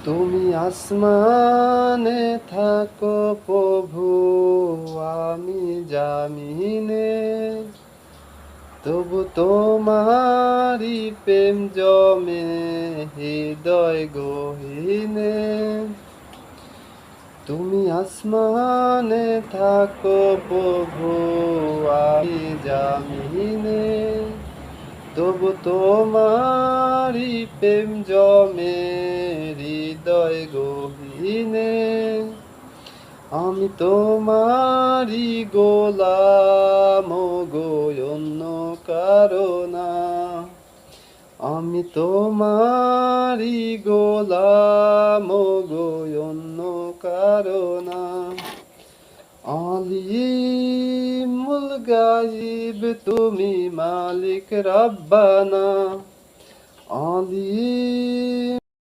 তুমি আসমানে থাকো প্রভু, আমি জামিনে, তবু তোমারি প্রেম জমে হৃদয় গহীনে। তুমি আসমানে থাকো প্রভু, আমি জামিনে, তবু তোমারি প্রেম জমে হৃদয় গহীনে। আমি তোমারি গোলাম গো, অন্য কারো না। আমি তোমারি গোলাম গো, অন্য কারো না। আলিমুল গায়ব তুমি মালিক রব্বানা। আলিম